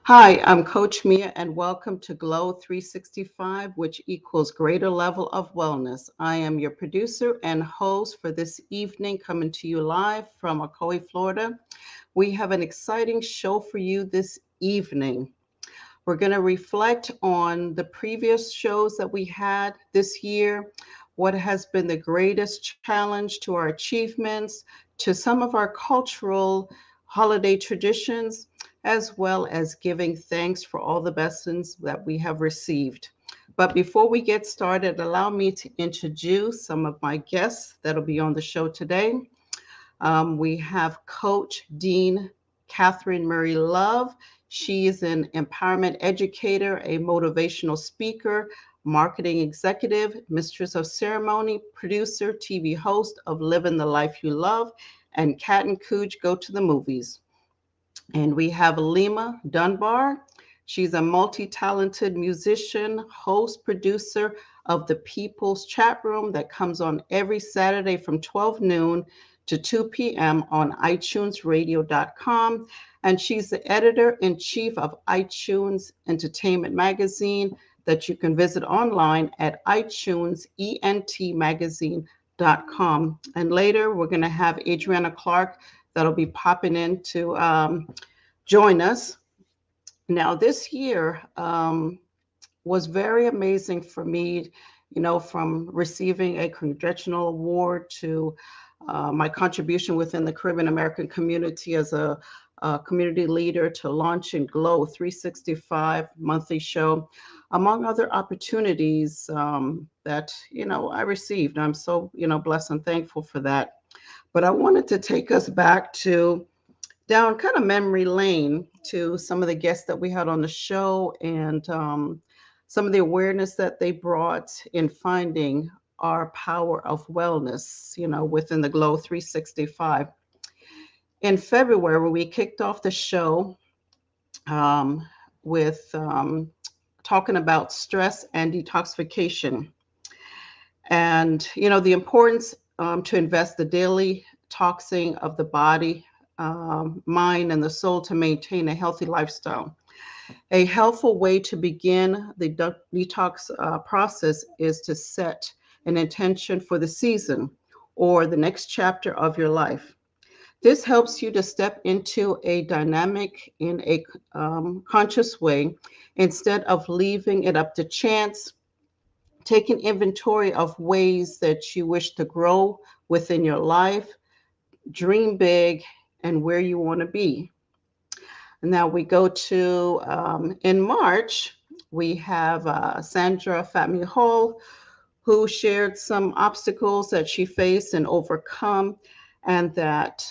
Hi, I'm Coach Mia, and welcome to Glow 365, which equals greater level of wellness. I am your producer and host for this evening, coming to you live from Ocoee, Florida. We have an exciting show for you this evening. We're going to reflect on the previous shows that we had this year, what has been the greatest challenge to our achievements, to some of our cultural holiday traditions, as well as giving thanks for all the blessings that we have received. But before we get started, allow me to introduce some of my guests that'll be on the show today. We have Coach Dean Catherine Murray Love. She is an empowerment educator, a motivational speaker, marketing executive, mistress of ceremony, producer, TV host of Living the Life You Love, and Cat and Cooge Go to the Movies. And we have Lima Dunbar. She's a multi talented musician, host, producer of the People's Chat Room that comes on every Saturday from 12 noon to 2 p.m. on iTunesRadio.com. And she's the editor in chief of iTunes Entertainment Magazine that you can visit online at iTunesENTMagazine.com. And later, we're going to have Adriana Clark that'll be popping in to join us. Now, this year was very amazing for me, from receiving a congressional award to my contribution within the Caribbean American community as a community leader to launching Glow 365 monthly show, among other opportunities that, I received. I'm so, blessed and thankful for that. But I wanted to take us back to down kind of memory lane to some of the guests that we had on the show and some of the awareness that they brought in finding our power of wellness, within the Glow 365. In February, we kicked off the show um, with talking about stress and detoxification and, the importance to invest the daily toxing of the body, mind, and the soul to maintain a healthy lifestyle. A helpful way to begin the detox process is to set an intention for the season or the next chapter of your life. This helps you to step into a dynamic in a conscious way instead of leaving it up to chance. Taking inventory of ways that you wish to grow within your life, dream big, and where you want to be. Now we go to in March, we have Sandra Fatmi Hall, who shared some obstacles that she faced and overcome, and that,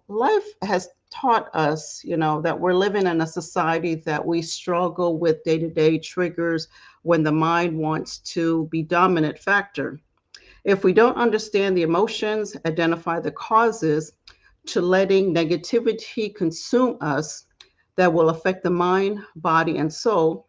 life has taught us, that we're living in a society that we struggle with day-to-day triggers when the mind wants to be dominant factor. If we don't understand the emotions, identify the causes to letting negativity consume us that will affect the mind, body, and soul,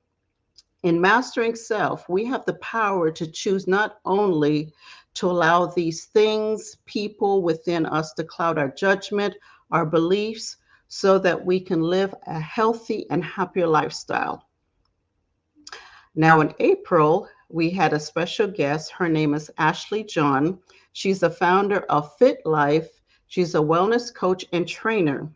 in mastering self, we have the power to choose not only to allow these things, people within us to cloud our judgment, our beliefs, so that we can live a healthy and happier lifestyle. Now, in April, we had a special guest. Her name is Ashley John. She's the founder of Fit Life. She's a wellness coach and trainer.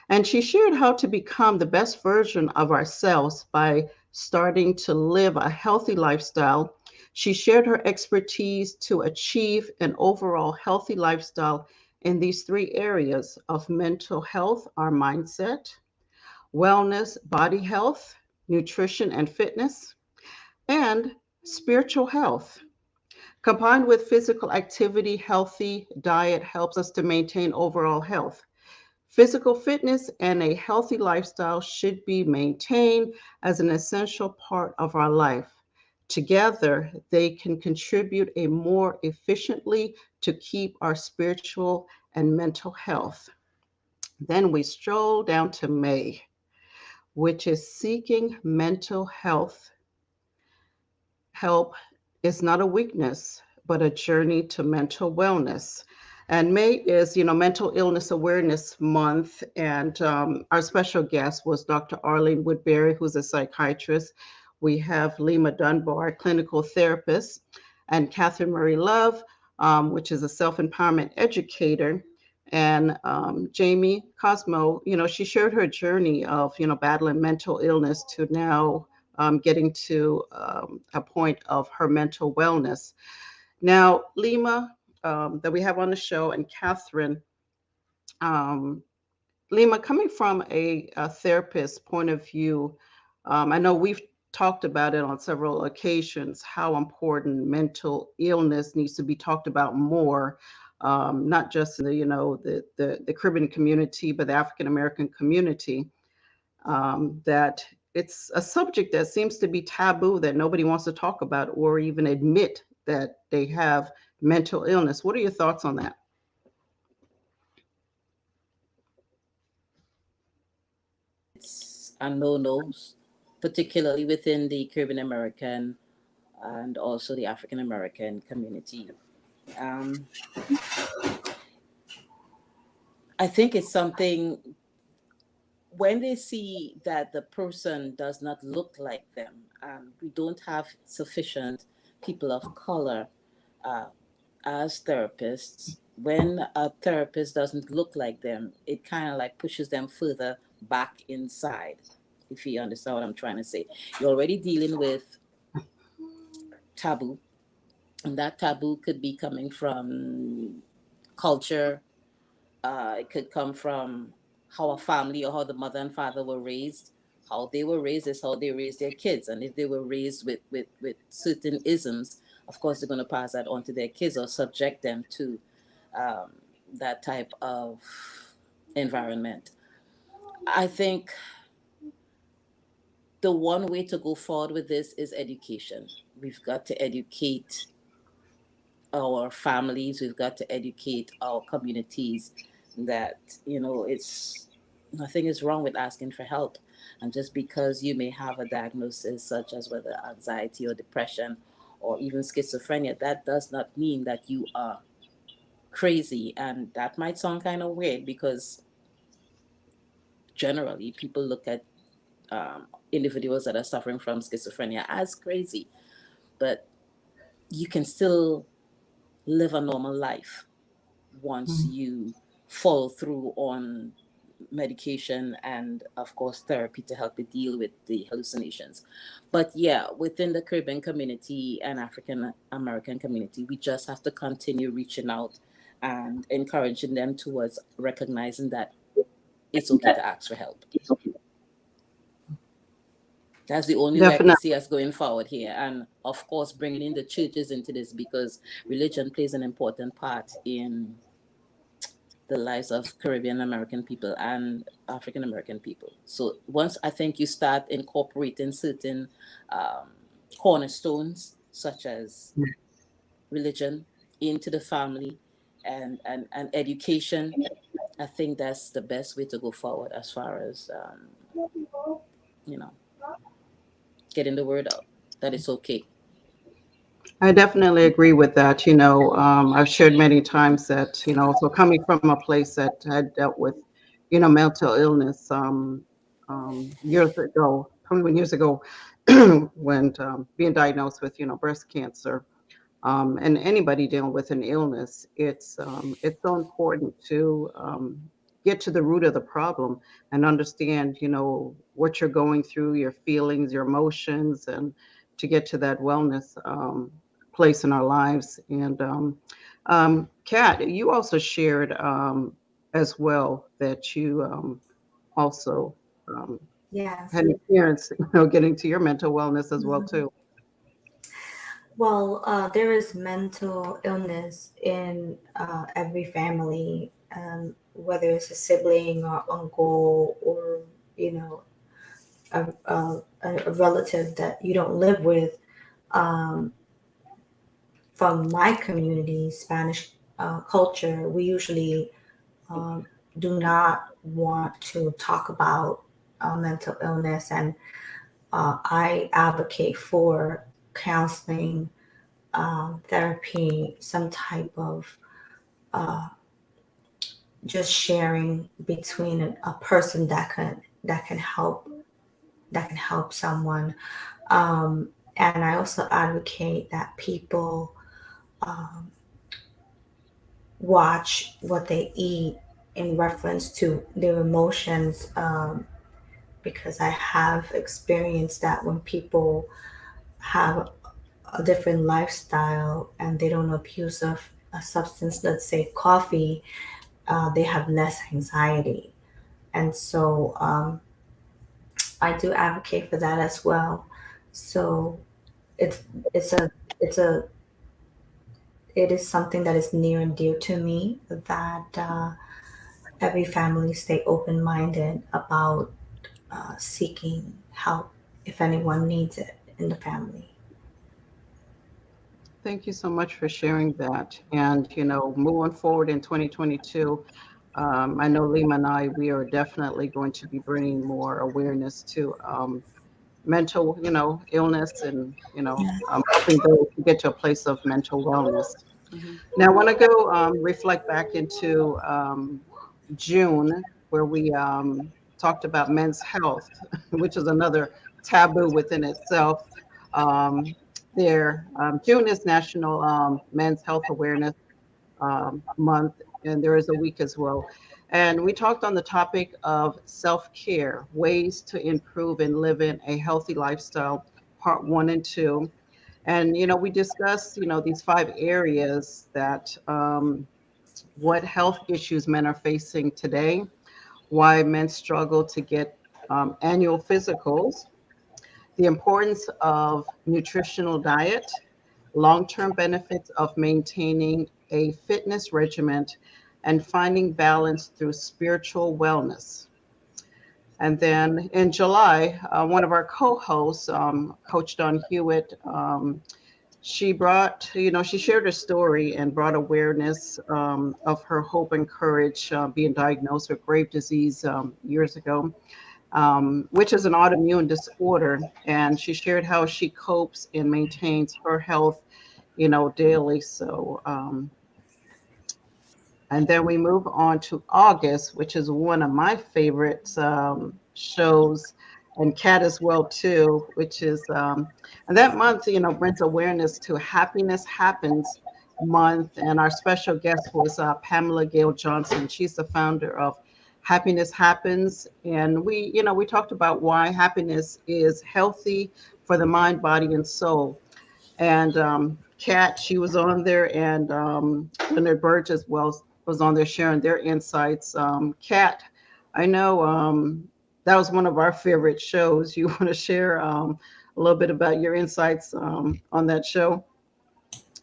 And she shared how to become the best version of ourselves by starting to live a healthy lifestyle. She shared her expertise to achieve an overall healthy lifestyle in these three areas of mental health, our mindset, wellness, body health, nutrition and fitness, and spiritual health. Combined with physical activity, healthy diet helps us to maintain overall health. Physical fitness and a healthy lifestyle should be maintained as an essential part of our life. Together, they can contribute a more efficiently to keep our spiritual and mental health. Then we stroll down to May, which is seeking mental health help is not a weakness, but a journey to mental wellness. And May is, Mental Illness Awareness Month. And our special guest was Dr. Arlene Woodbury, who's a psychiatrist. We have Lima Dunbar, clinical therapist, and Catherine Murray Love, which is a self-empowerment educator. And Jamie Cosmo, she shared her journey of, battling mental illness to now getting to a point of her mental wellness. Now, Lima, that we have on the show, and Catherine, um, Lima, coming from a therapist point of view, I know we've talked about it on several occasions, how important mental illness needs to be talked about more, not just in the Caribbean community, but the African American community. That it's a subject that seems to be taboo, that nobody wants to talk about or even admit that they have mental illness. What are your thoughts on that? It's a no-no, particularly within the Caribbean American and also the African American community. Um, I think it's something when they see that the person does not look like them, we don't have sufficient people of color uh, as therapists. When a therapist doesn't look like them, it kind of like pushes them further back inside, if you understand what I'm trying to say. You're already dealing with taboo, and that taboo could be coming from culture. It could come from how a family or how the mother and father were raised. How they were raised is how they raised their kids. And if they were raised with certain isms, of course, they're going to pass that on to their kids or subject them to um, that type of environment. I think the one way to go forward with this is education. We've got to educate our families, we've got to educate our communities that, it's nothing is wrong with asking for help. And just because you may have a diagnosis such as whether anxiety or depression or even schizophrenia, that does not mean that you are crazy. And that might sound kind of weird because generally people look at individuals that are suffering from schizophrenia as crazy, but you can still live a normal life once Mhm. you follow through on medication and of course therapy to help you deal with the hallucinations. But yeah, within the Caribbean community and African American community, we just have to continue reaching out and encouraging them towards recognizing that it's okay to ask for help. That's the only way I can Definitely. see us going forward here. And of course, bringing in the churches into this because religion plays an important part in the lives of Caribbean American people and African American people. So once I think you start incorporating certain um, cornerstones, such as religion, into the family and education, I think that's the best way to go forward as far as, you know, getting the word out that it's okay. I definitely agree with that. I've shared many times that, so coming from a place that had dealt with, mental illness years ago, 21 years ago, when being diagnosed with, breast cancer, and anybody dealing with an illness, it's so important to get to the root of the problem and understand, what you're going through, your feelings, your emotions, and to get to that wellness place in our lives. And Kat, you also shared as well that you also um, Yes. had an experience, getting to your mental wellness as well Mhm. too. Well, there is mental illness in every family, whether it's a sibling or uncle or, you know, a relative that you don't live with. Um, from my community, Spanish culture, we usually um, do not want to talk about mental illness, and I advocate for counseling, therapy, some type of just sharing between a person that can help that can help someone. And I also advocate that people um, watch what they eat in reference to their emotions, because I have experienced that when people have a different lifestyle and they don't abuse of a substance, let's say coffee, they have less anxiety. And so I do advocate for that as well. So it's it's a it's a it is something that is near and dear to me, that every family stay open minded about seeking help if anyone needs it in the family. Thank you so much for sharing that. And, moving forward in 2022, I know Lima and I, we are definitely going to be bringing more awareness to mental, illness and, helping those to get to a place of mental wellness. Mhm. Now, I want to go reflect back into June, where we talked about men's health, which is another taboo within itself. Um, June is National Men's Health Awareness Month, and there is a week as well. And we talked on the topic of self care, ways to improve and live in a healthy lifestyle, part one and two. And, we discussed, these five areas that what health issues men are facing today, why men struggle to get annual physicals, the importance of nutritional diet, long-term benefits of maintaining a fitness regimen, and finding balance through spiritual wellness. And then in July, one of our co-hosts, Coach Don Hewitt, she shared her story and brought awareness of her hope and courage being diagnosed with grave disease years ago, which is an autoimmune disorder. And she shared how she copes and maintains her health, daily. So, and then we move on to August, which is one of my favorite shows, and Cat as well too, which is and that month, brings awareness to Happiness Happens month, and our special guest was Pamela Gale Johnson. She's the founder of Happiness Happens, and we talked about why happiness is healthy for the mind, body, and soul. And Kat, she was on there, and Leonard Burge as well was on there sharing their insights. Kat, I know that was one of our favorite shows. You want to share a little bit about your insights on that show,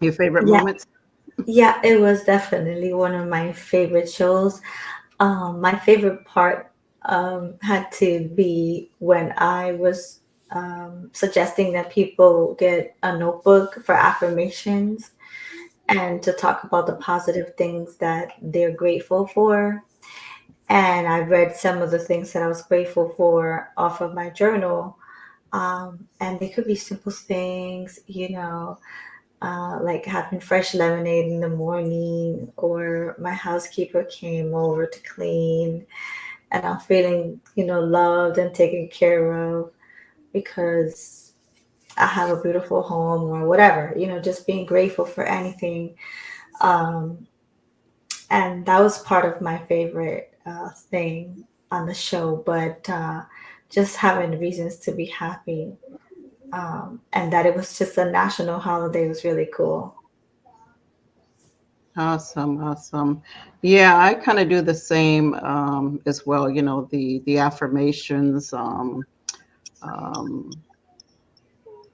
your favorite Yeah, moments? yeah, it was definitely one of my favorite shows. My favorite part had to be when I was suggesting that people get a notebook for affirmations and to talk about the positive things that they're grateful for. And I read some of the things that I was grateful for off of my journal. And they could be simple things, like having fresh lemonade in the morning, or my housekeeper came over to clean, and I'm feeling, loved and taken care of because I have a beautiful home, or whatever, just being grateful for anything. Um, and that was part of my favorite thing on the show, but just having reasons to be happy, and that it was just a national holiday was really cool. Awesome, awesome. Yeah, I kind of do the same as well. The affirmations. Um,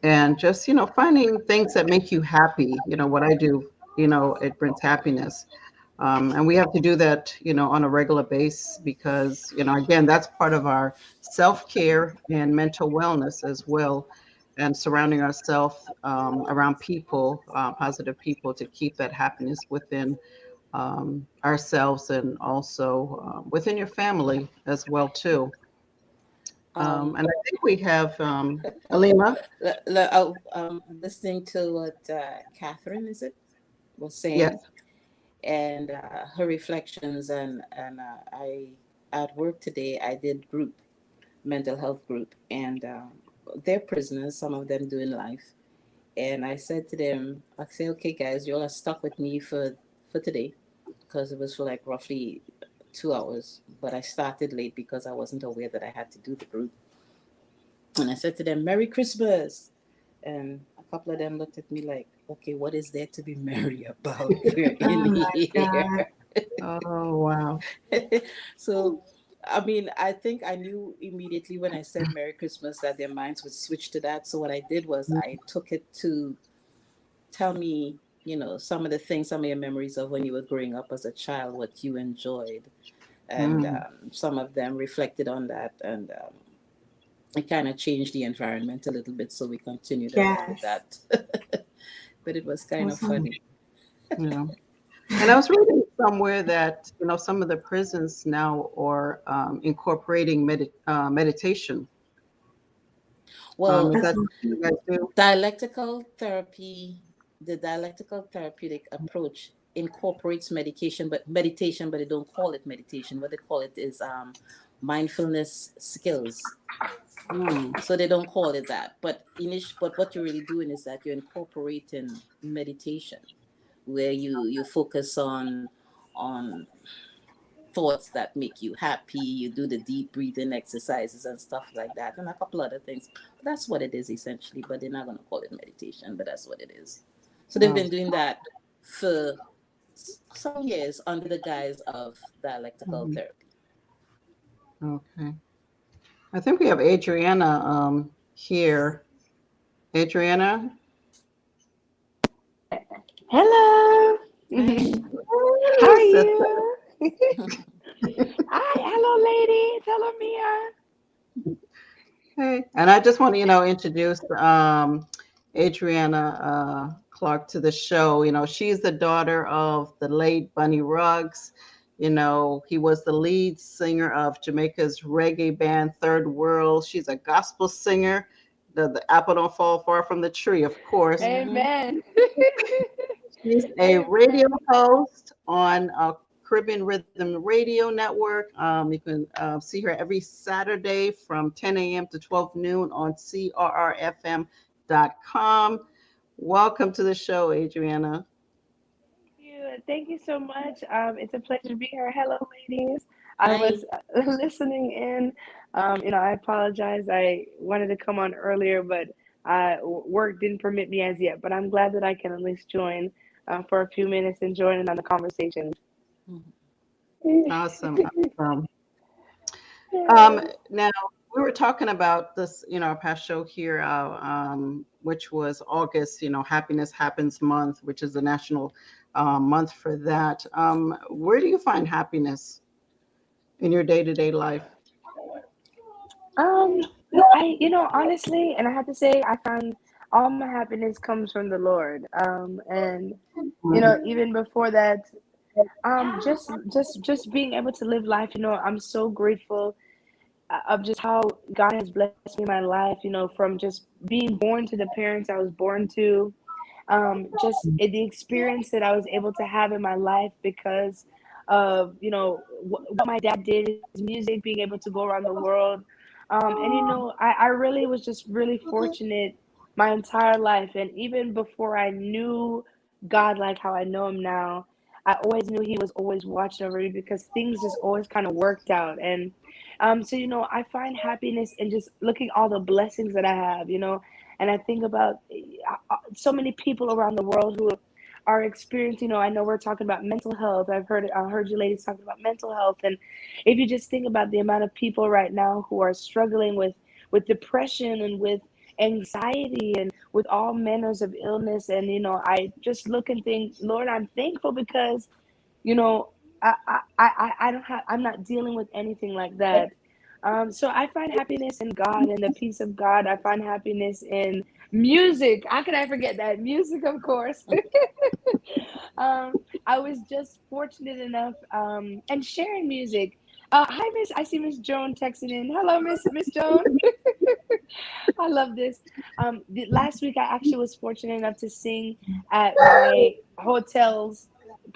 and just finding things that make you happy. What I do, it brings happiness, and we have to do that on a regular basis, because again, that's part of our self-care and mental wellness as well, and surrounding ourselves around people, positive people, to keep that happiness within ourselves, and also within your family as well too. Um, And I think we have Alima. listening to what Catherine, is it, was Yes. saying. and her reflections. And I at work today I did group mental health group, and they're prisoners, some of them doing life. And I said to them, I say, okay, guys, you all are stuck with me for today, because it was for like roughly 2 hours. But I started late because I wasn't aware that I had to do the group. And I said to them, Merry Christmas. And a couple of them looked at me like, okay, what is there to be merry about? We're Oh in my God. here. Oh, wow. So, I mean, I think I knew immediately when I said Merry Christmas that their minds would switch to that. So, what I did was I took it to tell me, some of the things, some of your memories of when you were growing up as a child, what you enjoyed. And Mm. some of them reflected on that. And it kind of changed the environment a little bit. So, we continued along with Yes. that. But it was kind of Mm. Awesome. funny. Yeah. And I was reading somewhere that, some of the prisons now are incorporating meditation. Well, Is That's that awesome. something you guys do? dialectical therapy, the dialectical therapeutic approach incorporates meditation, but they don't call it meditation. What they call it is mindfulness skills. Mm. So they don't call it that. But what you're really doing is that you're incorporating meditation, where you focus on thoughts that make you happy. You do the deep breathing exercises and stuff like that, and a couple other things. But that's what it is essentially. But they're not going to call it meditation, but that's what it is. So they've Oh, been doing that for some years under the guise of dialectical mhm. therapy. Okay. I think we have Adriana here. Adriana, Hello. Hi. How hey, are sister. you? Hi, hello, ladies. Hello, Mia. Hey, and I just want to, introduce Adriana Clark to the show. She's the daughter of the late Bunny Ruggs. He was the lead singer of Jamaica's reggae band Third World. She's a gospel singer. The apple don't fall far from the tree, of course. Mm-hmm. Amen. She's a radio Amen. host on Caribbean Rhythm Radio Network. You can see her every Saturday from 10 a.m. to 12 noon on crrfm.com. Welcome to the show, Adriana. Thank you. Thank you so much. It's a pleasure to be here. Hello, ladies. I Hi. was listening in. I apologize. I wanted to come on earlier, but work didn't permit me as yet. But I'm glad that I can at least join for a few minutes and join in on the conversation. Mhm. Awesome. Awesome. Yeah. Now, we were talking about this, our past show here, which was August, Happiness Happens Month, which is the national month for that. Where do you find happiness in your day-to-day life? Um, honestly, and I have to say, I find all my happiness comes from the Lord. And Mhm. even before that, just being able to live life. I'm so grateful of just how God has blessed me in my life. From just being born to the parents I was born to, the experience that I was able to have in my life because of what my dad did, his music, being able to go around the world, and I really was just really fortunate my entire life, and even before I knew God like how I know Him now, I always knew He was always watching over me because things just always kind of worked out, and so I find happiness in just looking all the blessings that I have, and I think about so many people around the world who are experiencing. I know we're talking about mental health. I heard you ladies talking about mental health, and if you just think about the amount of people right now who are struggling with depression and with anxiety and with all manners of illness, and I just look and think, Lord, I'm thankful because you know I don't have I'm not dealing with anything like that. So I find happiness in God and the peace of God. I find happiness in music. How could I forget that? Music, of course. I was just fortunate enough, and sharing music. Hi, Miss. I see Miss Joan texting in. Hello, Miss Joan. I love this. Last week I actually was fortunate enough to sing at my hotel's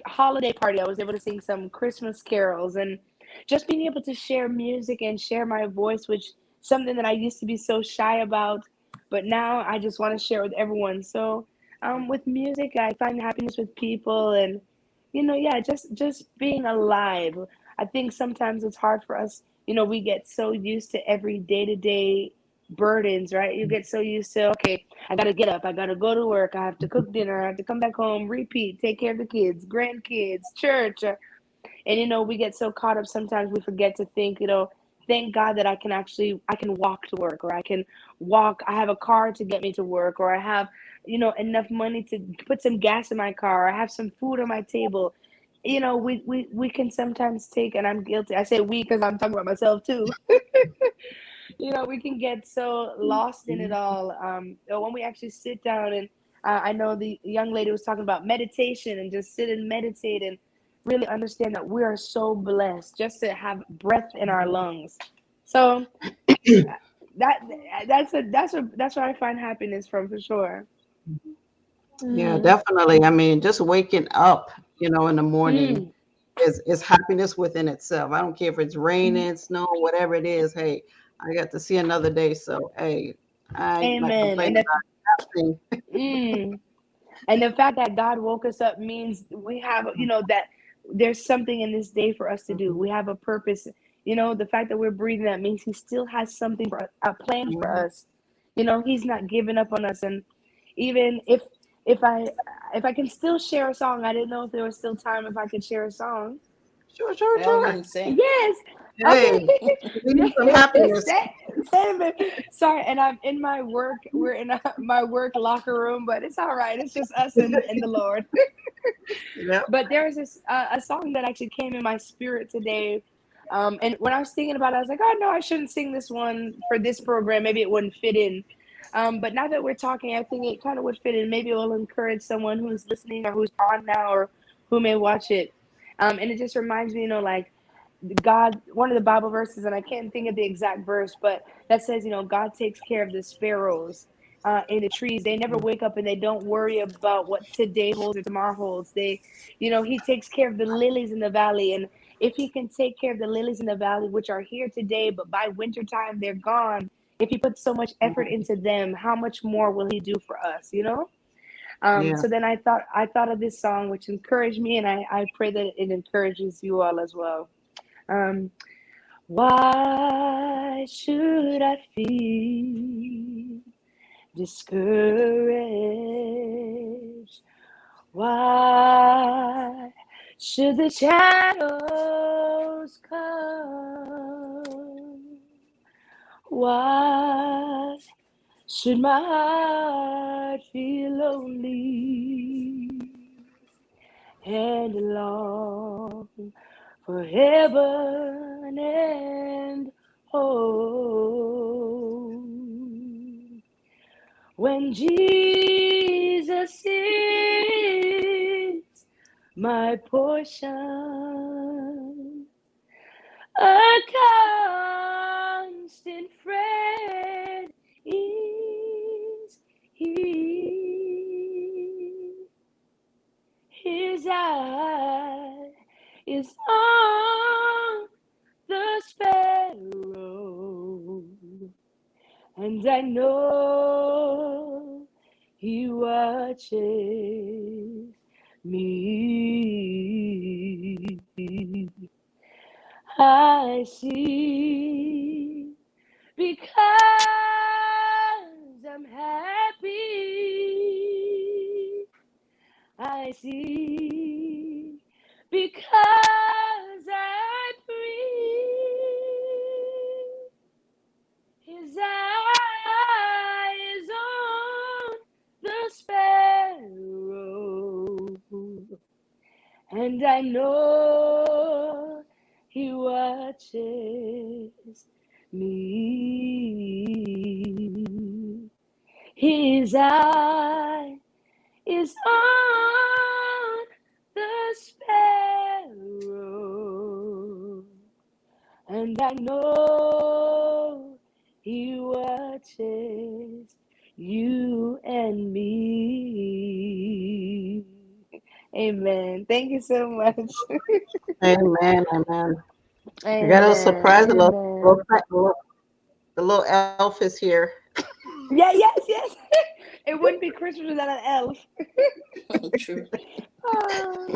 holiday party, I was able to sing some Christmas carols, and just being able to share music and share my voice, which something that I used to be so shy about, but now I just want to share with everyone. So, with music, I find happiness with people, and yeah, just being alive. I think sometimes it's hard for us. We get so used to every day to day burdens, right? You get so used to, okay, I gotta get up, I gotta go to work, I have to cook dinner, I have to come back home, repeat, take care of the kids, grandkids, church, and we get so caught up sometimes we forget to think, thank God that I can walk to work, or I can walk, I have a car to get me to work, or I have, enough money to put some gas in my car, or I have some food on my table. We can sometimes take, and I'm guilty. I say we because I'm talking about myself too. We can get so lost in it all. When we actually sit down and I know the young lady was talking about meditation and just sit and meditate and really understand that we are so blessed just to have breath in our lungs. So that that's where I find happiness from, for sure. Yeah, Mm-hmm. definitely. I mean, just waking up, in the morning Mm. is happiness within itself. I don't care if it's raining, snow, whatever it is. Hey, I got to see another day. So, hey, I ain't not Amen. complaining about nothing. Mm, and the fact that God woke us up means we have, that there's something in this day for us to do. We have a purpose. The fact that we're breathing, that means He still has something for a plan for Mhm. us. He's not giving up on us. And even if I if I can still share a song, I didn't know if there was still time if I could share a song. Sure, sure, By all sure. means, sing. Yes. Hey, Okay. we need some happiness. Same. Sorry, and I'm in my work. We're in my work locker room, but it's all right. It's just us and the Lord. Yep. But there's this a song that actually came in my spirit today. And when I was thinking about it, I was like, oh no, I shouldn't sing this one for this program. Maybe it wouldn't fit in. But now that we're talking, I think it kind of would fit in. Maybe it will encourage someone who's listening or who's on now or who may watch it. And it just reminds me, like God, one of the Bible verses, and I can't think of the exact verse, but that says, God takes care of the sparrows in the trees. They never wake up and they don't worry about what today holds or tomorrow holds. He takes care of the lilies in the valley. And if He can take care of the lilies in the valley, which are here today, but by wintertime they're gone, if He puts so much effort into them, how much more will He do for us? Yeah. So then I thought of this song, which encouraged me, and I pray that it encourages you all as well. Um, why should I feel discouraged? Why should the shadows come? Why should my heart feel lonely and long for heaven and home? When Jesus is my portion, a constant friend is He. His eye is on the sparrow, and I know He watches me. I see because I'm happy. I see because I breathe. His eye is on the sparrow, and I know He watches me. His eye is on the sparrow, and I know He watches you and me. Amen. Thank you so much. Amen. Amen. I got a Amen. surprise. Amen. The little elf is here. Yeah, yes, yes. It wouldn't be Christmas without an elf. True. Ah,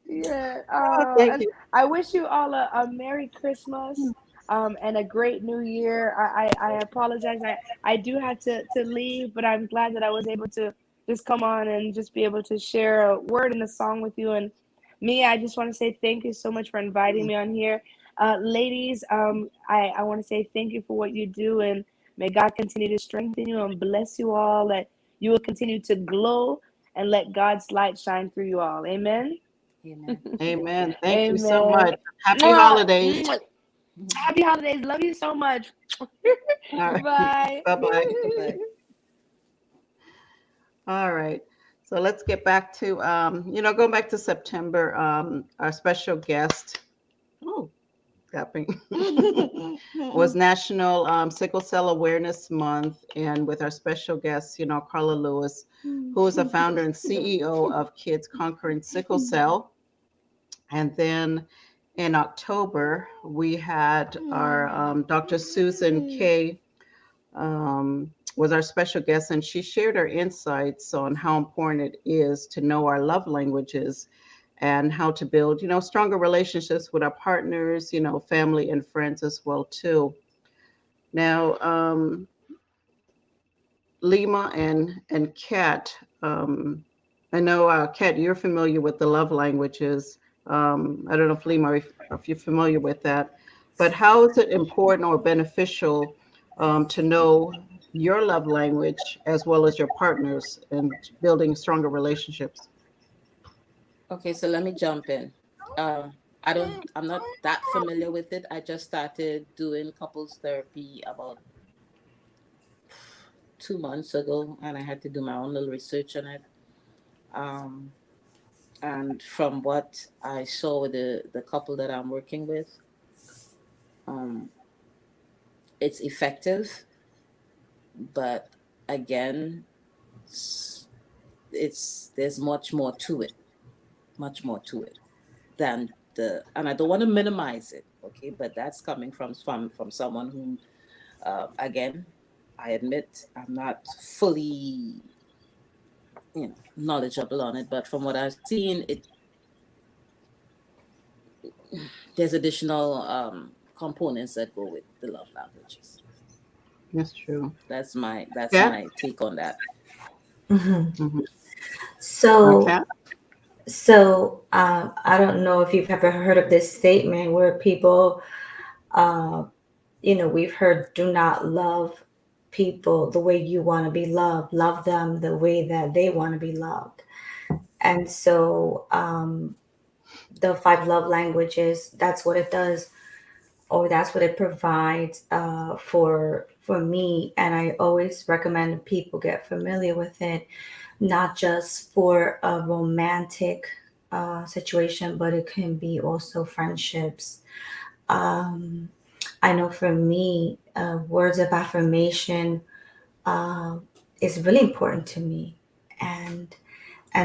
yeah. Oh, thank And you. I wish you all a Merry Christmas, and a great New Year. I apologize. I do have to leave, but I'm glad that I was able to just come on and just be able to share a word and a song with you. And me, I just want to say thank you so much for inviting me on here. Ladies, I want to say thank you for what you do, and may God continue to strengthen you and bless you all, that you will continue to glow and let God's light shine through you all. Amen. Amen. Thank Amen. you. Thank you so Amen. much. Happy Mwah, holidays. mwah. Mhm. Happy holidays. Love you so much. All right. Bye. Bye bye. Bye-bye. All right. So let's get back to, going back to September, our special guest, oh, got me, was National Sickle Cell Awareness Month. And with our special guest, Carla Lewis, who is the founder and CEO of Kids Conquering Sickle Cell. And then in October, we had our Dr. Susan Kay was our special guest, and she shared her insights on how important it is to know our love languages and how to build, stronger relationships with our partners, family and friends as well too. Now, Lima and Kat, I know Kat, you're familiar with the love languages. I don't know if Lima, if you're familiar with that, but how is it important or beneficial to know your love language as well as your partners and building stronger relationships? Okay, so let me jump in. I'm not that familiar with it. I just started doing couples therapy about 2 months ago, and I had to do my own little research on it. Um, and from what I saw with the couple that I'm working with, um, it's effective, but again, it's there's much more to it than and I don't want to minimize it, okay, but that's coming from someone who, again, I admit I'm not fully, knowledgeable on it, but from what I've seen, there's additional components that go with the love languages. That's true. That's Kat? my take on that. Mhm. Mm-hmm. So, Kat? I don't know if you've ever heard of this statement where people, uh, we've heard, do not love people the way you want to be loved, love them the way that they want to be loved. And so, the five love languages, that's what it does, or that's what it provides for me. And I always recommend people get familiar with it, not just for a romantic situation, but it can be also friendships. um, I know for me, words of affirmation uh, is really important to me, and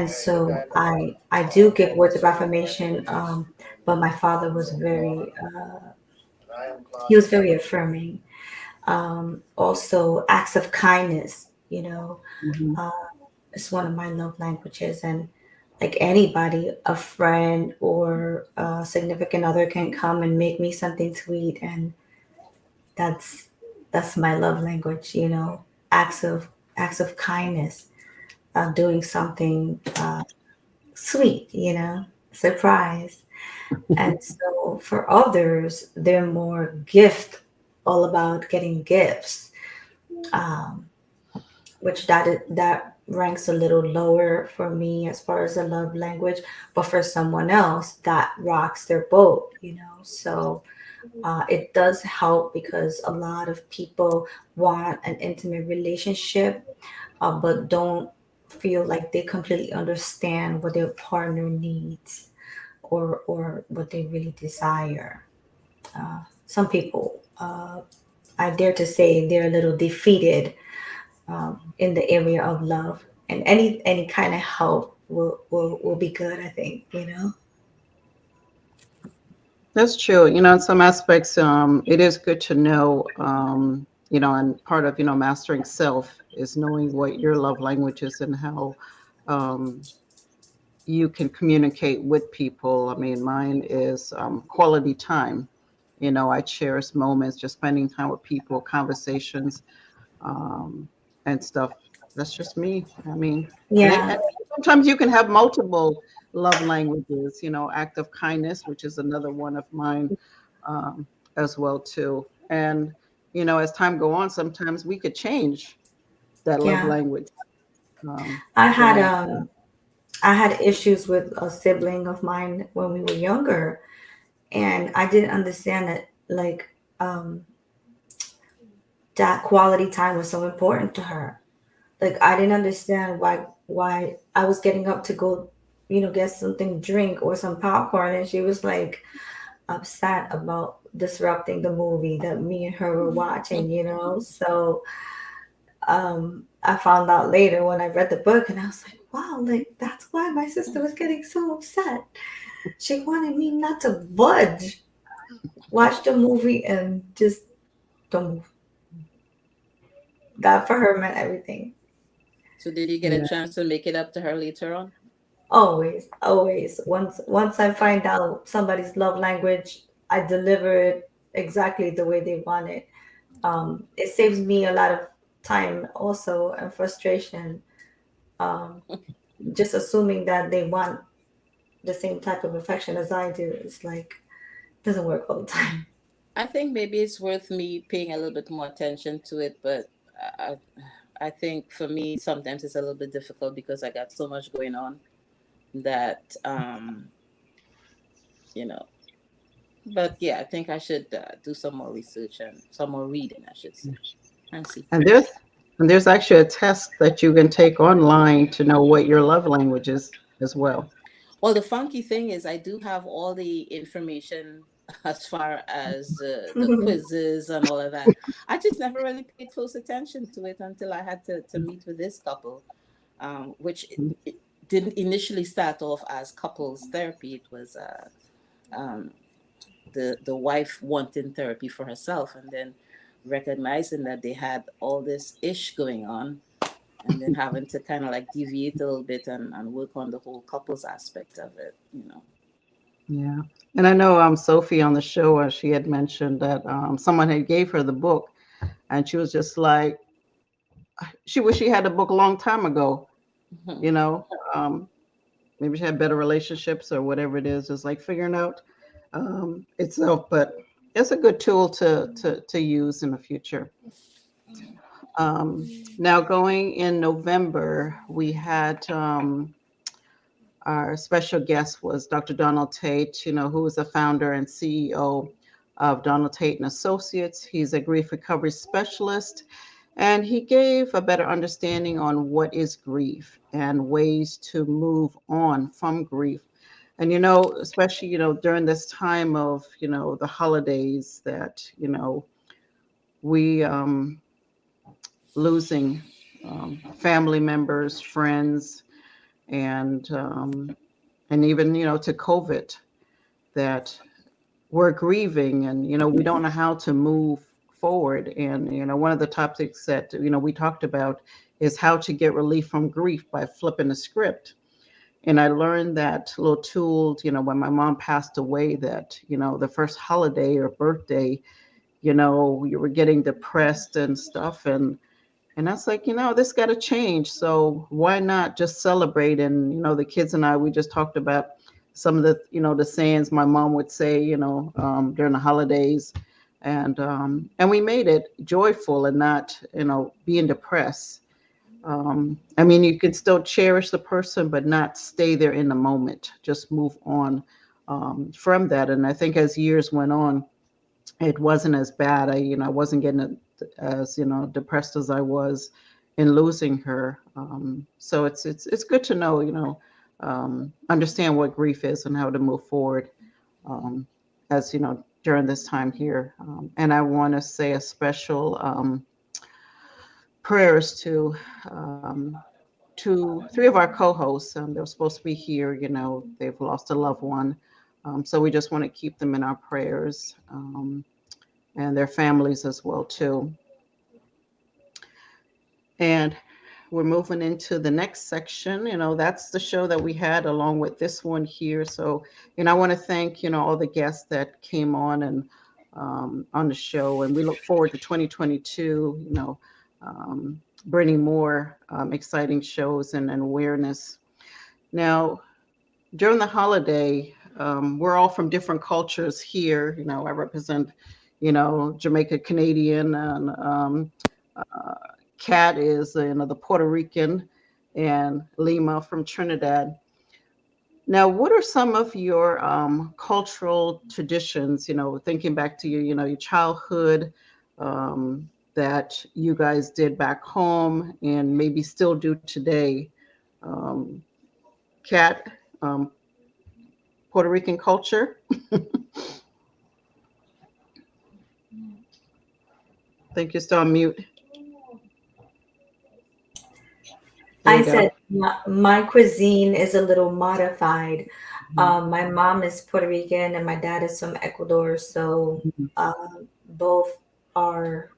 so I do give words of affirmation. But my father was very he was very affirming. Also, acts of kindness. Mm-hmm. Uh, it's one of my love languages, and like anybody, a friend or a significant other can come and make me something sweet, and that's my love language. Acts of kindness, doing something sweet. Surprise. And so for others, they're more gift, all about getting gifts, um, which that ranks a little lower for me as far as a love language. But for someone else, that rocks their boat. So it does help because a lot of people want an intimate relationship, but don't feel like they completely understand what their partner needs, or what they really desire. Some people, I dare to say, they're a little defeated in the area of love, and any kind of help will be good. I think, That's true. In some aspects, it is good to know, and part of, mastering self is knowing what your love language is and how um, you can communicate with people. I mean, mine is quality time. I cherish moments, just spending time with people, conversations, um, and stuff. That's just me. I mean, and Yeah, sometimes you can have multiple love languages. Act of kindness, which is another one of mine, um, as well too. And as time go on, sometimes we could change that love yeah. language. I had So um I had issues with a sibling of mine when we were younger, and I didn't understand that, like, that quality time was so important to her. Like, I didn't understand why I was getting up to go, get something to drink or some popcorn, and she was like upset about disrupting the movie that me and her were watching. So I found out later when I read the book, and I was like, wow, like that's why my sister was getting so upset. She wanted me not to budge, watch the movie, and just don't move. That for her meant everything. So did you get a yeah, chance to make it up to her later on? Always, always. Once I find out somebody's love language, I deliver it exactly the way they want it. It saves me a lot of time also and frustration. Um, just assuming that they want the same type of affection as I do. It's like doesn't work all the time. I think maybe it's worth me paying a little bit more attention to it, but I, I think for me sometimes it's a little bit difficult because I got so much going on that you know. But yeah, I think I should do some more research and some more reading, I should say, and see. and there's actually a test that you can take online to know what your love language is as well. Well, the funky thing is, I do have all the information as far as the quizzes and all of that. I just never really paid close attention to it until I had to meet with this couple, which it didn't initially start off as couples therapy. It was um, the wife wanting therapy for herself, and then recognizing that they had all this ish going on, and then having to kind of like deviate a little bit and work on the whole couples aspect of it. Yeah. And I know Sophie on the show, she had mentioned that someone had gave her the book, and she was just like, she wish she had the book a long time ago, Mhm. you know. Um, Maybe she had better relationships or whatever it is, just like figuring out itself. But it's a good tool to use in the future. Now, going in November, we had our special guest was Dr. Donald Tate, who is the founder and CEO of Donald Tate and Associates. He's a grief recovery specialist, and he gave a better understanding on what is grief and ways to move on from grief. And especially during this time of the holidays that we losing family members, friends, and even to COVID, that we're grieving, and we don't know how to move forward. And one of the topics that we talked about is how to get relief from grief by flipping the script. And I learned that little tool, when my mom passed away, that the first holiday or birthday, you were getting depressed and stuff, and that's like, this got to change. So why not just celebrate? And, the kids and I, we just talked about some of the, the sayings my mom would say, during the holidays. And we made it joyful and not, being depressed. I mean, you can still cherish the person, but not stay there in the moment. Just move on from that. And I think as years went on, it wasn't as bad. I wasn't getting as depressed as I was in losing her. So it's good to know, understand what grief is and how to move forward, um, as during this time here. And I want to say a special prayers to three of our co-hosts. They were supposed to be here. They've lost a loved one. So we just want to keep them in our prayers, and their families as well too. And we're moving into the next section. That's the show that we had along with this one here. So, I want to thank, all the guests that came on and on the show. And we look forward to 2022, bringing more exciting shows and awareness. Now, during the holiday, we're all from different cultures here. I represent, Jamaica Canadian, and Kat is, the Puerto Rican, and Lima from Trinidad. Now, what are some of your cultural traditions? Thinking back to your childhood, that you guys did back home and maybe still do today. Kat, Puerto Rican culture. I think you're still on mute. I said my cuisine is a little modified. My mom is Puerto Rican and my dad is from Ecuador, so both are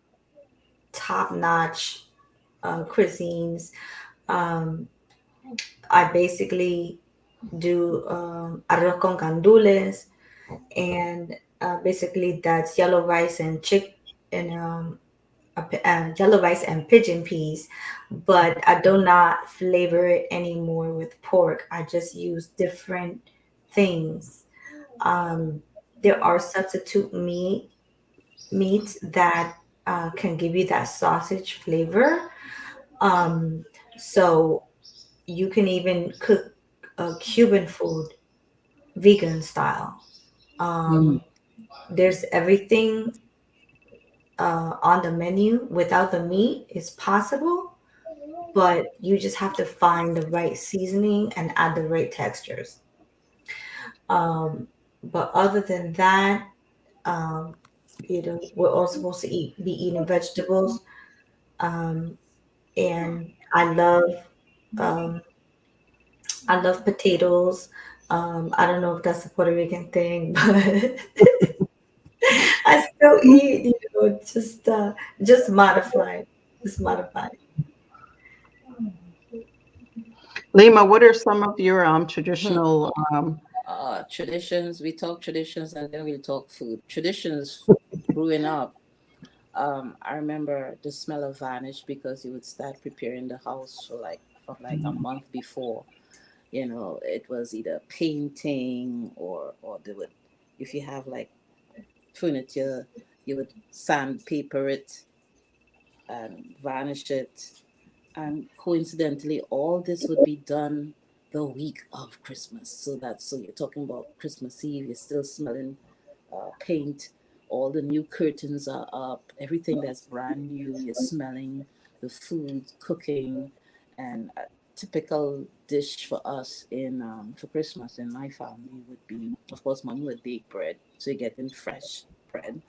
top-notch cuisines. I basically do arroz con gandules, and basically that's yellow rice and yellow rice and pigeon peas, but I do not flavor it anymore with pork. I just use different things. There are substitute meats that can give you that sausage flavor. So you can even cook Cuban food vegan style. There's everything on the menu without the meat is possible, but you just have to find the right seasoning and add the right textures. But other than that, um, we're all supposed to be eating vegetables, and um, I love potatoes. I don't know if that's a Puerto Rican thing, but I still eat, just modified, just modified. Lima, what are some of your traditional? Traditions. We talk traditions, and then we'll talk food. Traditions. Growing up, I remember the smell of vanish because you would start preparing the house for from like a month before. It was either painting or they would, if you have like furniture, you would sandpaper it and varnish it. And coincidentally, all this would be done the week of Christmas. So you're talking about Christmas Eve, you're still smelling paint, all the new curtains are up, everything that's brand new, you're smelling the food cooking. And a typical dish for us in for Christmas in my family would be, of course, mom would bake bread, so you're getting fresh bread,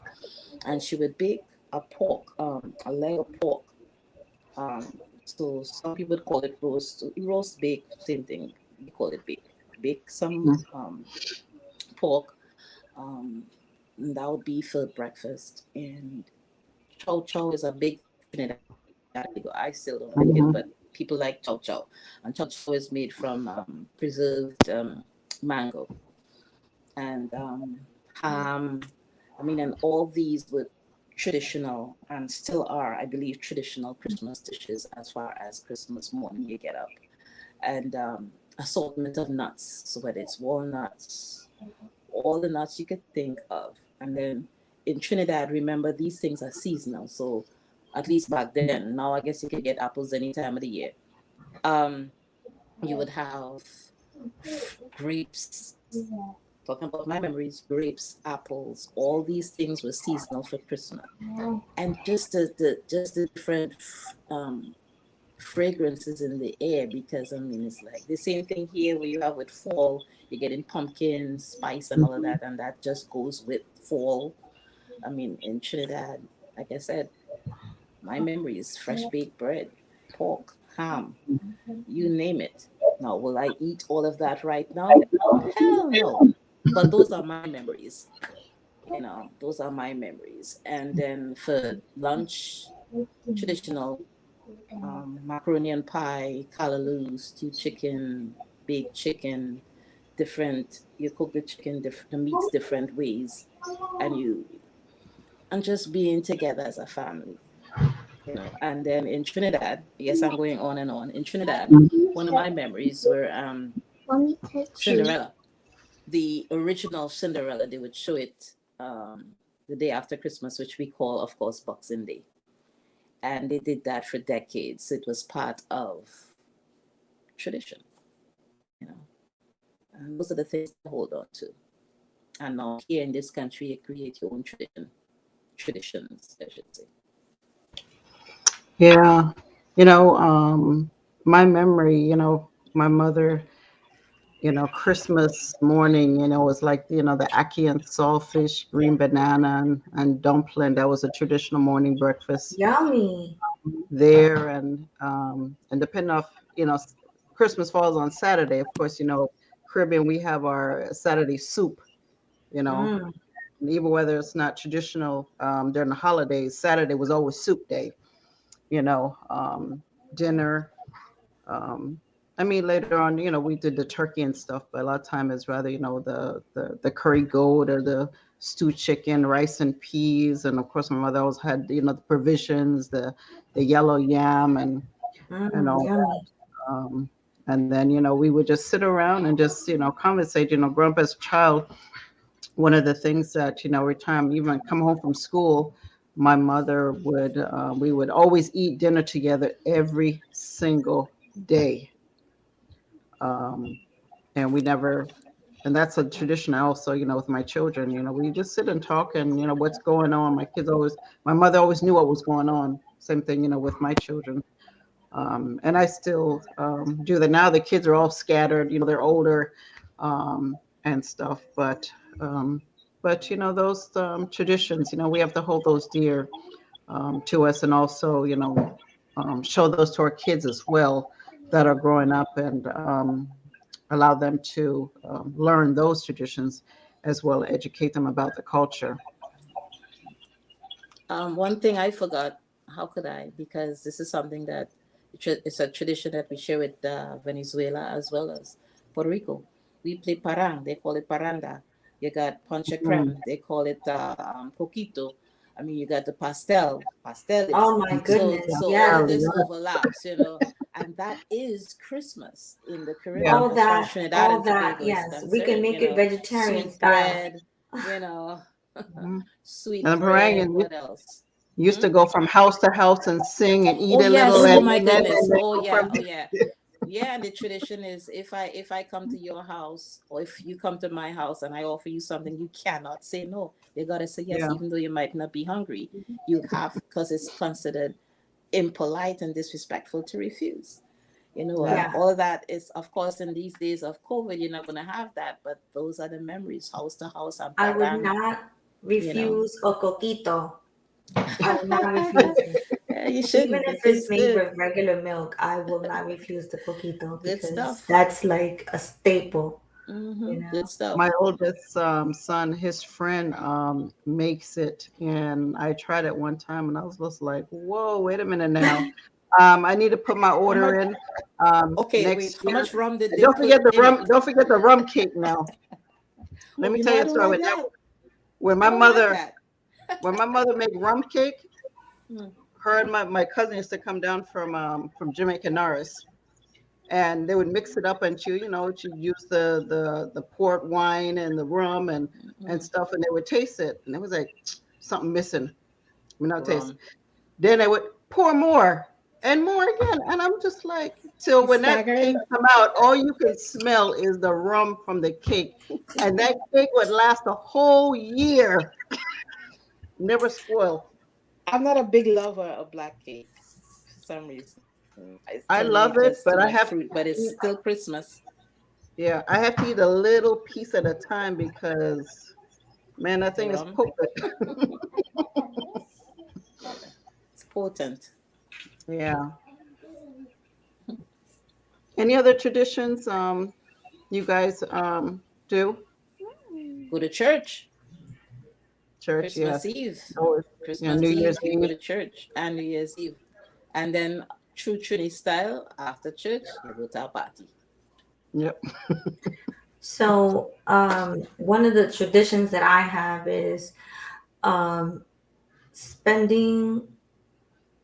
and she would bake a leg of pork. So some people would call it roast bake, same thing. We call it bake. Bake some pork. Um, and that would be for breakfast. And chow chow is a big thing in Trinidad. I still don't like it, but people like chow chow. And chow chow is made from preserved mango and ham. I mean, and all these were traditional and still are, I believe, traditional Christmas dishes as far as Christmas morning you get up. And assortment of nuts. So whether it's walnuts, all the nuts you could think of. And then in Trinidad, remember, these things are seasonal. So at least back then, now I guess you could get apples any time of the year. Um, you would have grapes. Talking about my memories, grapes, apples, all these things were seasonal for Christmas. And just the different fragrances in the air, because I mean it's like the same thing here where you have with fall, you're getting pumpkin spice and all of that, and that just goes with fall. I mean in Trinidad, like I said, my memory is fresh baked bread, pork, ham, you name it. Now, will I eat all of that right now? Hell no. But those are my memories. Those are my memories. And then for lunch, traditional macaroni and pie, callaloo, stewed chicken, baked chicken, different. You cook the chicken, the meats different ways, and just being together as a family. And then in Trinidad, yes, I'm going on and on. In Trinidad, one of my memories were Cinderella, the original Cinderella. They would show it the day after Christmas, which we call, of course, Boxing Day. And they did that for decades. It was part of tradition, you know. And those are the things to hold on to. And now here in this country, you create your own traditions, I should say. Yeah. My memory, my mother, Christmas morning, was like, the ackee and saltfish, green banana and dumpling. That was a traditional morning breakfast Yummy. there. And depending off, Christmas falls on Saturday. Of course, Caribbean, we have our Saturday soup, you know, Mm. and even whether it's not traditional during the holidays, Saturday was always soup day, dinner. Um, I mean, later on, we did the turkey and stuff, but a lot of time it's rather, the curry goat or the stewed chicken, rice and peas, and of course, my mother always had, the provisions, the yellow yam, and all Yummy. that. And then, we would just sit around and just, conversate. Growing up as a child, one of the things that, every time even come home from school, my mother would, we would always eat dinner together every single day. Um, and we never, and that's a tradition also, with my children, we just sit and talk and, what's going on. My mother always knew what was going on. Same thing, with my children. And I still do that. Now the kids are all scattered, they're older and stuff, um, but those traditions, we have to hold those dear to us, and also, show those to our kids as well that are growing up, and allow them to learn those traditions as well, educate them about the culture. One thing I forgot, how could I? Because this is something that it's a tradition that we share with Venezuela as well as Puerto Rico. We play parang, they call it paranda. You got ponche Mm. creme, they call it coquito. I mean, you got the pasteles. Oh my So, goodness. so all Yes. of this overlaps, and that is Christmas in the Yeah. Caribbean, as far as Trinidad All and that. Tobago is Yes. We can concerned. make it vegetarian Sweet style. bread, you know, Mhm. sweet And the bread. Parangan What else? used to go from house to house and sing and eat Oh a yes, little, oh and my then goodness. they Oh go yeah, from oh yeah. Yeah, and the tradition is if I come to your house or if you come to my house and I offer you something, you cannot say no. You gotta say yes, yeah, even though you might not be hungry. You have, because it's considered impolite and disrespectful to refuse. yeah. And Yeah. all of that is, of course, in these days of COVID, you're not gonna have that. But those are the memories, house to house and I would parang, not you know. refuse a coquito. I will not refuse it. Yeah, you Even shouldn't. if It it's tastes made good. with regular milk, I will not refuse the coquito Good because stuff. that's like a staple, you Good know. My stuff. oldest son, his friend makes it, and I tried it one time, and I was just like, "Whoa, wait a minute now! I need to put my How much? order in Okay, wait. next How year." much rum did And they don't put forget the in rum. it? Don't forget the rum cake. Now, let Oh, me you tell know you I a don't story. like that. When I my don't like mother, that. when my mother made rum cake, Mm. her and my cousin used to come down from Jamaica Norris, and they would mix it up, and she'd use the port wine and the rum and Mm. stuff, and they would taste it, and it was like something missing. We not taste. Rum. Then they would pour more and more again, and I'm just like, till You when that cake staggering? come out, all you can smell is the rum from the cake, and that cake would last a whole year, never spoil. I'm not a big lover of black cake for some reason. I To me, love it's it, just too but I much have to fruit. But it's eat. still Christmas. Yeah, I have to eat a little piece at a time because, man, that The thing is rum. potent. Yeah, it's potent. Yeah. Any other traditions you guys do? Go to church, Church, Christmas yes. Eve. Always, Christmas New Eve, Year's you go Eve. to church, and New Year's Eve. And then, true Trini style, after church, you go to a party. Yep. So, one of the traditions that I have is um, spending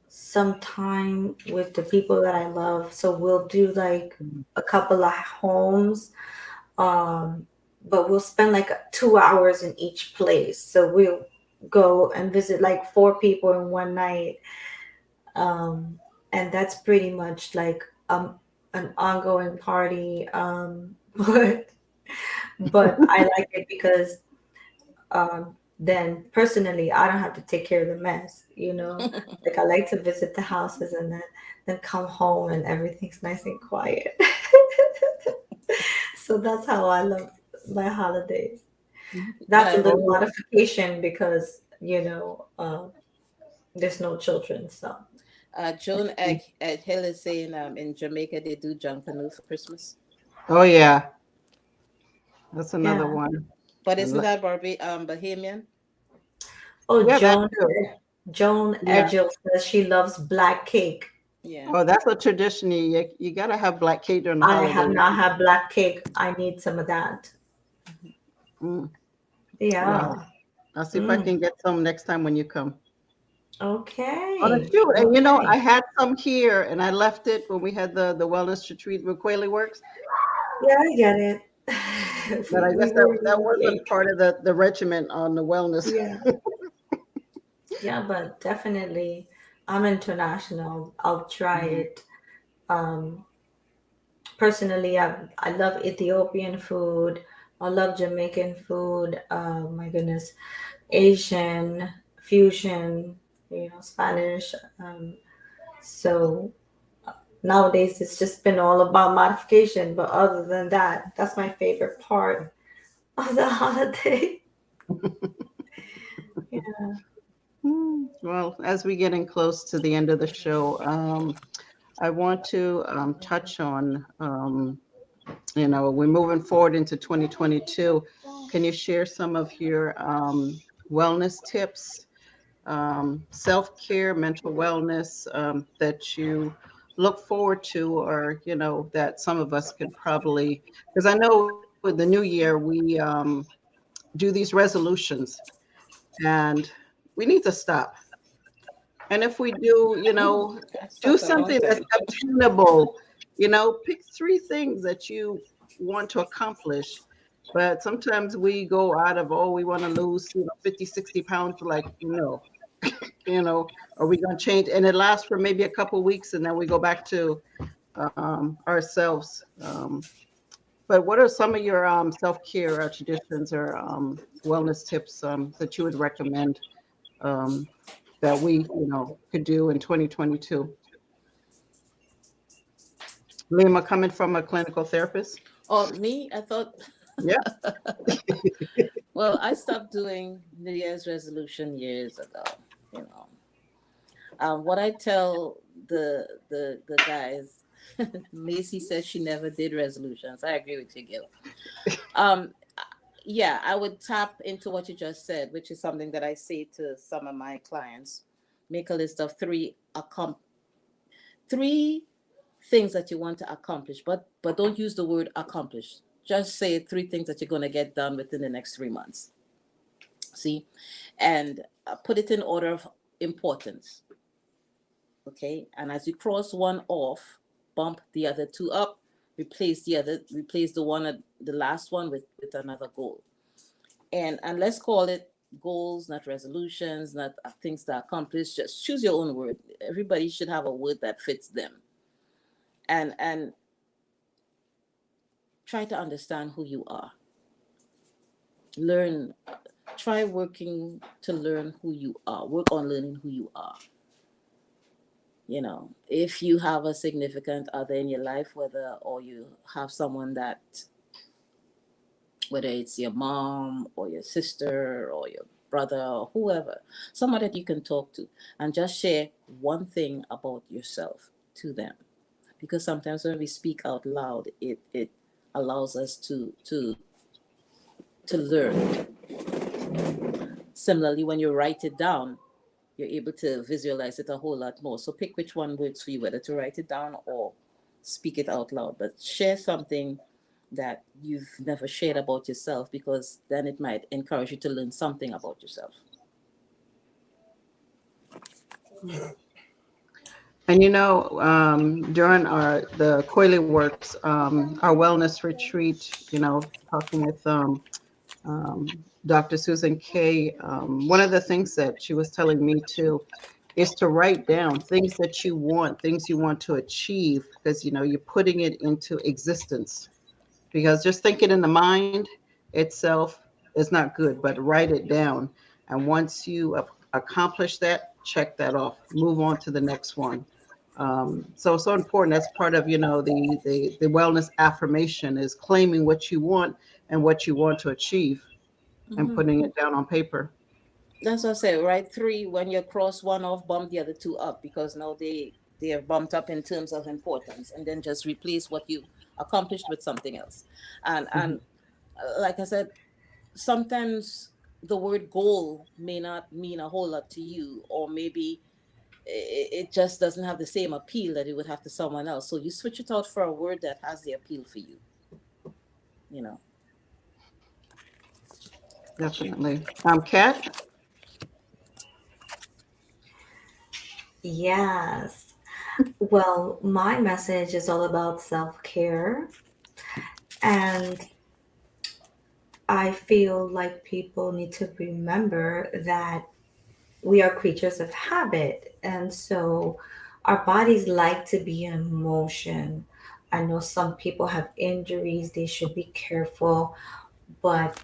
some time with the people that I love. So we'll do like a couple of homes, um, but we'll spend like 2 hours in each place. So we'll go and visit like four people in one night, and that's pretty much like an ongoing party. But I like it because then personally I don't have to take care of the mess, you know. Like I like to visit the houses and then come home and everything's nice and quiet. So that's how I love my holidays. That's a Uh, little modification because there's no children. So Joan at Hill is saying in Jamaica they do junk canoe for Christmas. Oh yeah, that's another yeah. one. But And isn't that Bahamian? Oh, yeah, that too. Joan Yeah. Edgel says she loves black cake. Yeah. Oh, that's a tradition. You gotta have black cake during the I have holidays. not had black cake. I need some of that. Mm. Well, Yeah. I'll see if I Mm. can get some next time when you come. Oh, that's Okay. true. And I Okay. had some here, and I left it when we had the wellness retreat with Kweli Works. Yeah, I get it. But I We guess were that eating wasn't cake. part of the regimen on the wellness. Yeah. Yeah, but definitely I'm international. I'll try Mhm. it. Um, Personally, I love Ethiopian food. I love Jamaican food. My goodness, Asian fusion, Spanish. So nowadays it's just been all about modification. But other than that, that's my favorite part of the holiday. Yeah. Well, as we're getting close to the end of the show, I want to touch on, we're moving forward into 2022. Can you share some of your wellness tips, self-care, mental wellness that you look forward to, or, that some of us could probably, because I know with the new year, we do these resolutions and we need to stop. And if we do, I do stopped a long something that's time. obtainable, pick three things that you want to accomplish. But sometimes we go out of, oh, we want to lose, 50, 60 pounds. Like, no, are we going to change? And it lasts for maybe a couple weeks and then we go back to ourselves. But what are some of your self-care traditions or wellness tips that you would recommend um, that we, could do in 2022? Lima, coming from a clinical therapist. Oh, me? I thought. Yeah. Well, I stopped doing New Year's resolution years ago. You know, what I tell the guys, Macy says she never did resolutions. I agree with you, Gil. Um, yeah, I would tap into what you just said, which is something that I say to some of my clients. Make a list of three things that you want to accomplish, but don't use the word accomplish. Just say three things that you're going to get done within the next 3 months. See, and put it in order of importance. Okay, and as you cross one off, bump the other two up. Replace the last one with another goal. And let's call it goals, not resolutions, not things to accomplish. Just choose your own word. Everybody should have a word that fits them. And try to understand who you are. Learn, try working to learn who you are. Work on learning who you are. If you have a significant other in your life, or you have someone that, whether it's your mom or your sister or your brother or whoever, someone that you can talk to and just share one thing about yourself to them, because sometimes when we speak out loud, it allows us to learn. Similarly, when you write it down, you're able to visualize it a whole lot more. So pick which one works for you, whether to write it down or speak it out loud. But share something that you've never shared about yourself, because then it might encourage you to learn something about yourself. And during the Kweli Works, our wellness retreat, talking with Dr. Susan Kay, one of the things that she was telling me too is to write down things that you want, things you want to achieve, because you're putting it into existence. Because just thinking in the mind itself is not good, but write it down. And once you accomplish that, check that off, move on to the next one. So important. That's part of the wellness affirmation, is claiming what you want and what you want to achieve and Mm-hmm. putting it down on paper. That's what I say. Write three. When you cross one off, bump the other two up, because now they are bumped up in terms of importance, and then just replace what you accomplished with something else. And like I said, sometimes the word goal may not mean a whole lot to you, or maybe it just doesn't have the same appeal that it would have to someone else. So you switch it out for a word that has the appeal for you. You know. Definitely. Kat? Yes. Well, my message is all about self-care. And I feel like people need to remember that we are creatures of habit. And so our bodies like to be in motion. I know some people have injuries, they should be careful, but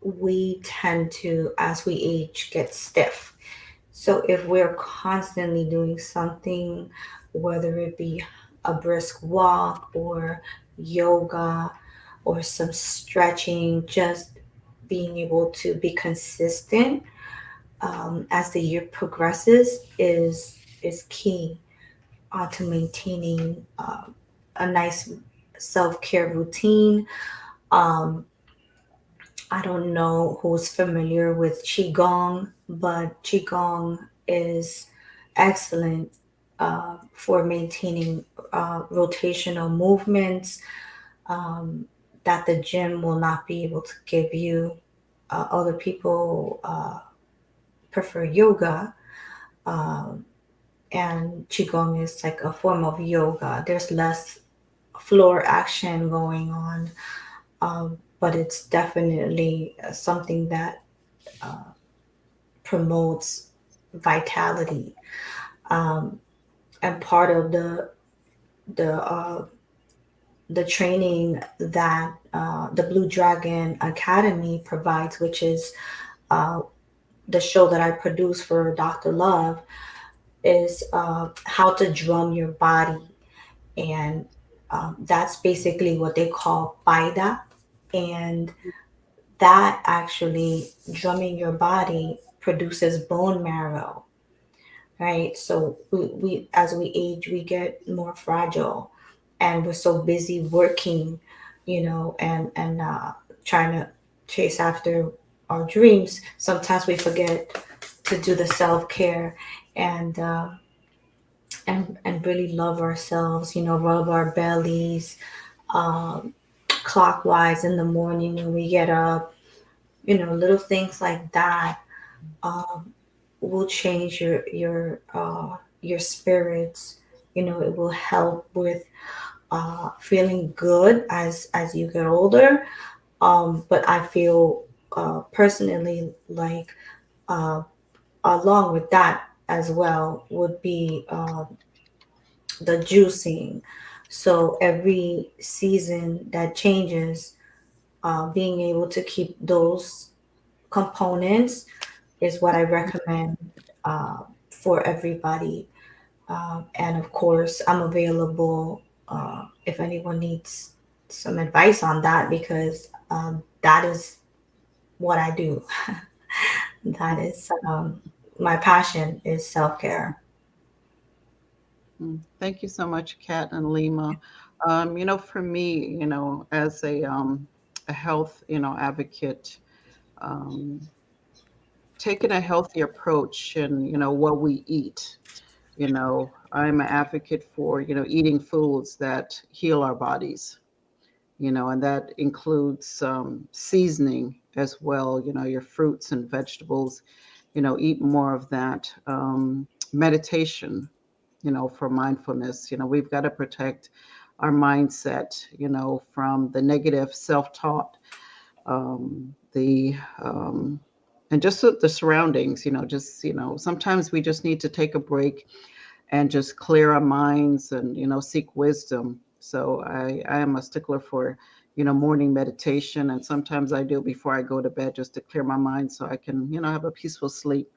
we tend to, as we age, get stiff. So if we're constantly doing something, whether it be a brisk walk or yoga or some stretching, just being able to be consistent as the year progresses is key to maintaining a nice self-care routine. Um, I don't know who's familiar with Qigong, but Qigong is excellent for maintaining rotational movements that the gym will not be able to give you. Other people prefer yoga, um, and Qigong is like a form of yoga. There's less floor action going on, but it's definitely something that promotes vitality. Um, and part of the uh, the training that the Blue Dragon Academy provides, which is uh, the show that I produce for Dr. Love, is how to drum your body. And that's basically what they call Baida. And that actually, drumming your body, produces bone marrow, right? So we as we age, we get more fragile, and we're so busy working, and trying to chase after our dreams. Sometimes we forget to do the self care and and really love ourselves. Rub our bellies um, clockwise in the morning when we get up. Little things like that um, will change your spirits. It will help with feeling good as you get older. But I feel personally like uh, along with that as well would be the juicing. So every season that changes, being able to keep those components is what I recommend for everybody. And of course, I'm available if anyone needs some advice on that, because that is what I do. That is my passion is self care. Thank you so much, Kat and Lima. For me, as a health, advocate, um, taking a healthy approach and, what we eat. I'm an advocate for, eating foods that heal our bodies, and that includes seasoning as well, your fruits and vegetables, eat more of that. Meditation, for mindfulness, we've got to protect our mindset, from the negative self-taught, the and just the surroundings, just, sometimes we just need to take a break and just clear our minds and, seek wisdom. So I am a stickler for, morning meditation. And sometimes I do before I go to bed just to clear my mind so I can, have a peaceful sleep.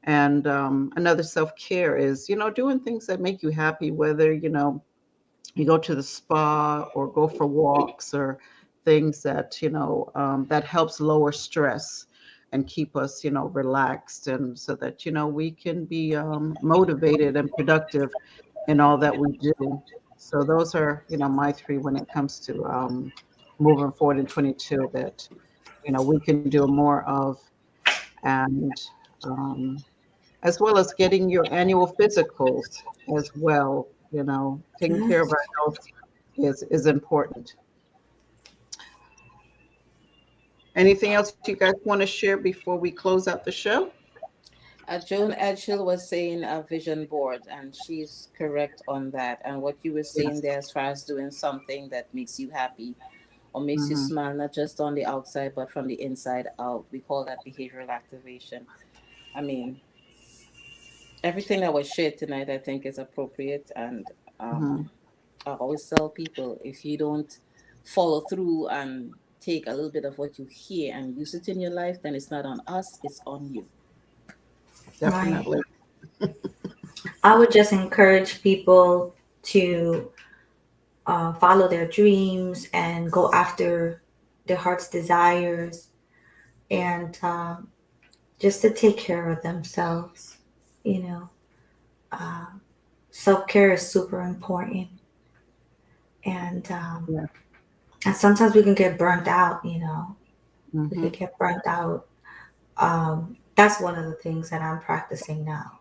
And another self-care is, doing things that make you happy, whether, you go to the spa or go for walks or things that, that helps lower stress and keep us, relaxed, and so that, we can be motivated and productive in all that we do. So those are, my three when it comes to moving forward in 22 that, we can do more of. And as well as getting your annual physicals as well, taking care of Yes. our health is important. Anything else you guys want to share before we close out the show? Joan Edghill was saying a vision board, and she's correct on that. And what you were saying Yes. there, as far as doing something that makes you happy or makes you Hmm. smile, not just on the outside, but from the inside out, we call that behavioral activation. I mean, everything that was shared tonight, I think, is appropriate. And Hmm. I always tell people, if you don't follow through and take a little bit of what you hear and use it in your life, then it's not on us, it's on you. Right. Definitely. I would just encourage people to follow their dreams and go after their heart's desires, and just to take care of themselves. You know, uh, self care is super important, and Yeah. and sometimes we can get burnt out. We Hmm. could get burnt out. That's one of the things that I'm practicing now.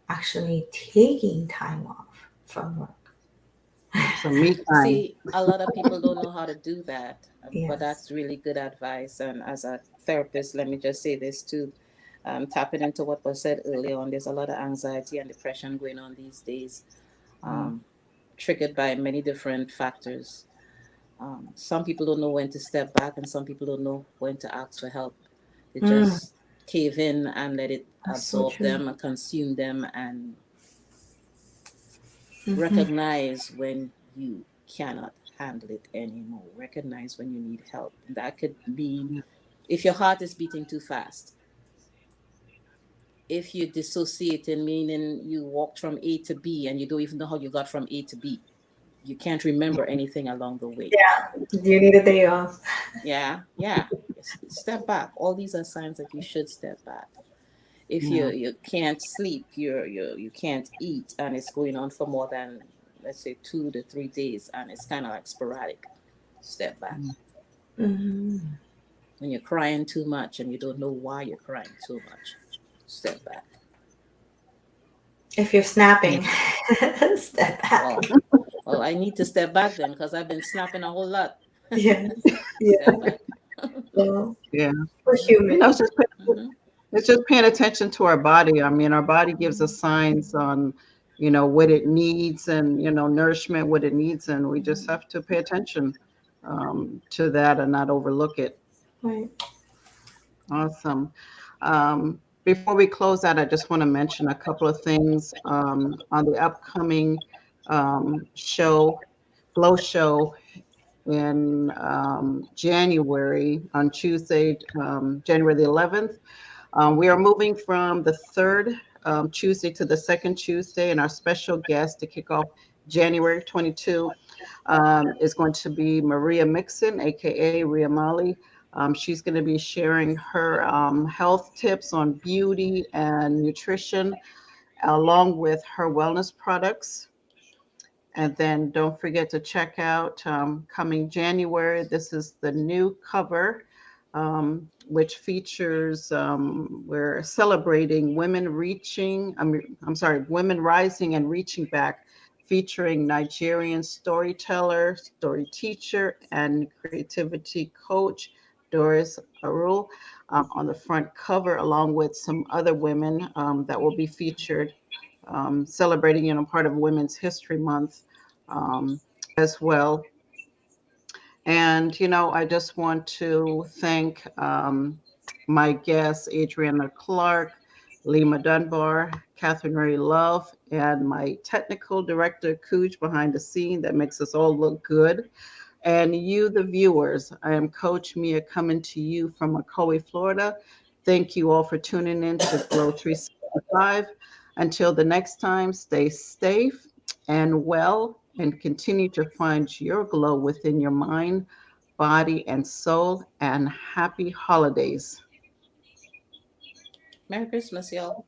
Actually, taking time off from work. Some me time. See, a lot of people don't know how to do that, but Yes. that's really good advice. And as a therapist, let me just say this too. Tapping into what was said earlier on, there's a lot of anxiety and depression going on these days, Mm. um, triggered by many different factors. Some people don't know when to step back, and some people don't know when to ask for help. They Mm, just cave in and let it that's so absorb true. them and consume them, and Hmm. recognize when you cannot handle it anymore. Recognize when you need help. That could mean if your heart is beating too fast, if you're dissociating, meaning you walked from A to B and you don't even know how you got from A to B. You can't remember anything along the way. Do you need a day off? Yeah, yeah. Step back. All these are signs that you should step back. If Yeah. you can't sleep, you can't eat, and it's going on for more than, let's say, 2 to 3 days, and it's kind of like sporadic, step back. Hmm. When you're crying too much and you don't know why you're crying too much, step back. If you're Yeah. snapping, step back. Well, well, I need to step back then because I've been snapping a whole lot. Yes. Step Yeah. back. Well, Yeah. we're human. Hmm. It's just paying attention to our body. I mean, our body gives us signs on, what it needs and, nourishment, what it needs. And we just have to pay attention to that and not overlook it. Right. Awesome. Before we close out, I just want to mention a couple of things on the upcoming show, Flow Show in January, on Tuesday, January the 11th. We are moving from the third Tuesday to the second Tuesday, and our special guest to kick off January 22 is going to be Maria Mixon, aka Ria Mali. She's going to be sharing her health tips on beauty and nutrition, along with her wellness products. And then don't forget to check out coming January. This is the new cover, which features, we're celebrating women reaching, I'm sorry, women rising and reaching back, featuring Nigerian storyteller, story teacher, and creativity coach, Doris Arul, on the front cover, along with some other women that will be featured, celebrating, part of Women's History Month as well. And, I just want to thank my guests, Adriana Clark, Lima Dunbar, Catherine Ray Love, and my technical director, Cooge, behind the scene that makes us all look good. And you, the viewers, I am Coach Mia coming to you from Ocoee, Florida. Thank you all for tuning in to Glow 365. Until the next time, stay safe and well, and continue to find your glow within your mind, body, and soul. And happy holidays. Merry Christmas, y'all.